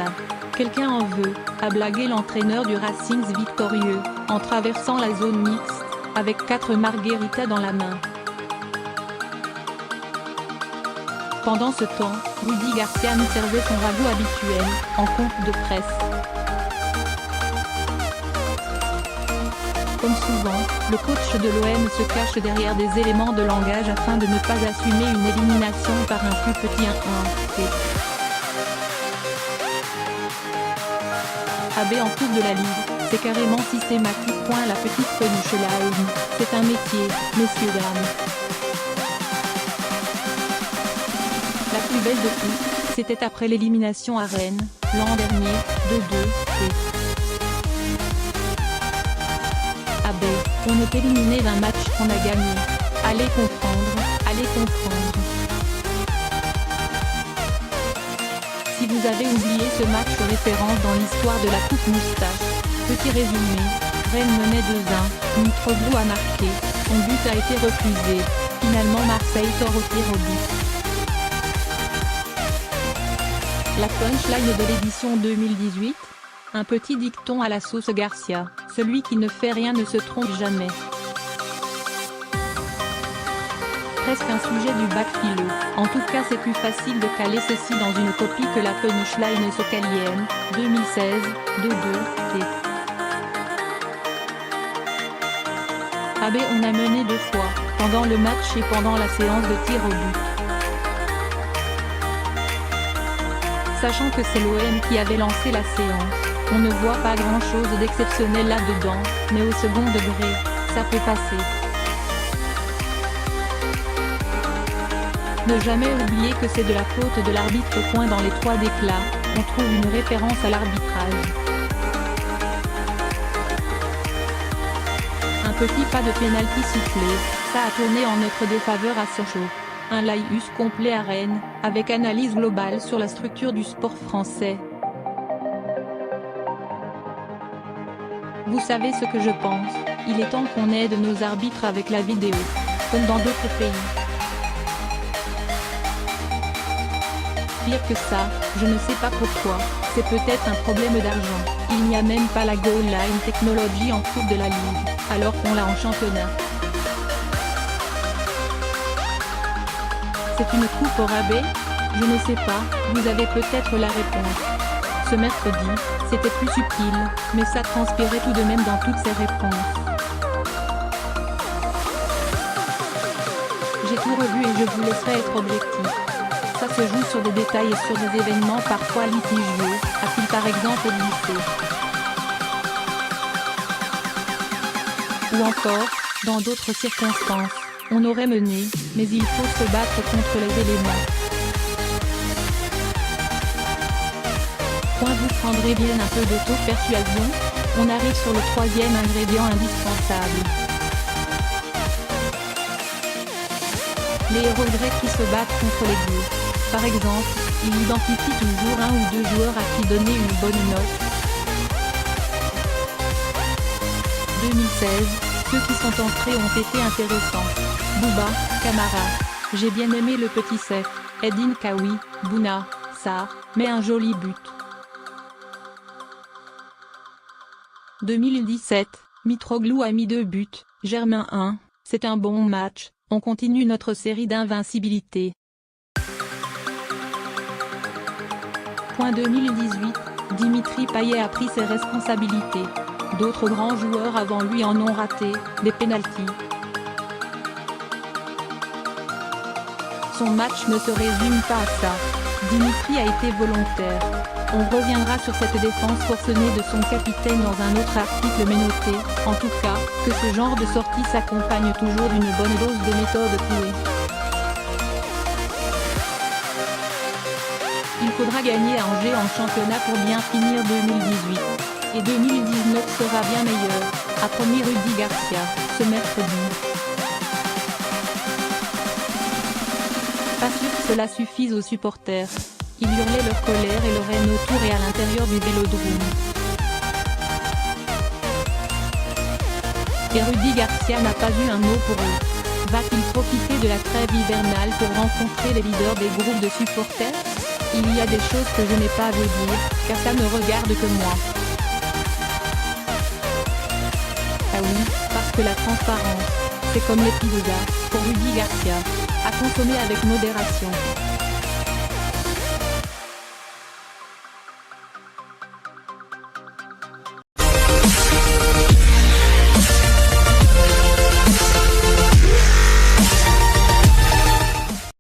Garcia. Quelqu'un en veut, a blagué l'entraîneur du Racing victorieux, en traversant la zone mixte, avec 4 margaritas dans la main. Pendant ce temps, Rudy Garcia nous servait son ragoût habituel, en compte de presse. Comme souvent, le coach de l'OM se cache derrière des éléments de langage afin de ne pas assumer une élimination par un plus petit 1-1. AB en coupe de la Ligue, c'est carrément systématique. La petite peluche là, c'est un métier, messieurs dames. La plus belle de toutes, c'était après l'élimination à Rennes, l'an dernier, 2-2, et AB, on est éliminé d'un match qu'on a gagné. Allez comprendre, allez comprendre. Si vous avez oublié ce match référence dans l'histoire de la Coupe Moustache, petit résumé, Rennes menait 2-1, Mitroglou a marqué, son but a été refusé, finalement Marseille sort au tir au but. La punchline de l'édition 2018 ? Un petit dicton à la sauce Garcia, celui qui ne fait rien ne se trompe jamais. Presque un sujet du bac philo, en tout cas c'est plus facile de caler ceci dans une copie que la punchline Socalienne, 2016, 2-2, t. AB on a mené 2 fois, pendant le match et pendant la séance de tir au but. Sachant que c'est l'OM qui avait lancé la séance, on ne voit pas grand chose d'exceptionnel là-dedans, mais au second degré, ça peut passer. Ne jamais oublier que c'est de la faute de l'arbitre. Dans les 3 déclats, on trouve une référence à l'arbitrage. Un petit pas de pénalty sifflé, ça a tourné en notre défaveur à Sochaux. Un laïus complet à Rennes, avec analyse globale sur la structure du sport français. Vous savez ce que je pense, il est temps qu'on aide nos arbitres avec la vidéo, comme dans d'autres pays. Pire que ça, je ne sais pas pourquoi, c'est peut-être un problème d'argent, il n'y a même pas la goal line technology en coupe de la Ligue, alors qu'on l'a en championnat. C'est une coupe au rabais? Je ne sais pas, vous avez peut-être la réponse. Ce mercredi, c'était plus subtil, mais ça transpirait tout de même dans toutes ces réponses. J'ai tout revu et je vous laisserai être objectif. Ça se joue sur des détails et sur des événements parfois litigieux, a-t-il par exemple glissé. Ou encore, dans d'autres circonstances, on aurait mené, mais il faut se battre contre les éléments. Vous prendrez bien un peu d'auto-persuasion, on arrive sur le 3e ingrédient indispensable. Les héros grecs qui se battent contre les dieux. Par exemple, il identifie toujours 1 ou 2 joueurs à qui donner une bonne note. 2016, ceux qui sont entrés ont été intéressants. Bouba, Camara. J'ai bien aimé le petit Sef, Edin Kawi, Bouna, Sarr, mais un joli but. 2017, Mitroglou a mis 2 buts, Germain 1, c'est un bon match, on continue notre série d'invincibilité. 2018, Dimitri Payet a pris ses responsabilités. D'autres grands joueurs avant lui en ont raté, des pénaltys. Son match ne se résume pas à ça. Dimitri a été volontaire. On reviendra sur cette défense forcenée de son capitaine dans un autre article, mais notez, en tout cas, que ce genre de sortie s'accompagne toujours d'une bonne dose de méthode clouée. Il faudra gagner à Angers en championnat pour bien finir 2018. Et 2019 sera bien meilleur, a promis Rudy Garcia, ce mercredi. Pas sûr que cela suffise aux supporters. Ils hurlaient leur colère et leur haine autour et à l'intérieur du Vélodrome. Et Rudy Garcia n'a pas eu un mot pour eux. Va-t-il profiter de la trêve hivernale pour rencontrer les leaders des groupes de supporters? Il y a des choses que je n'ai pas à vous dire, car ça ne regarde que moi. Ah oui, parce que la transparence, c'est comme les pizzas, pour Rudy Garcia, à consommer avec modération.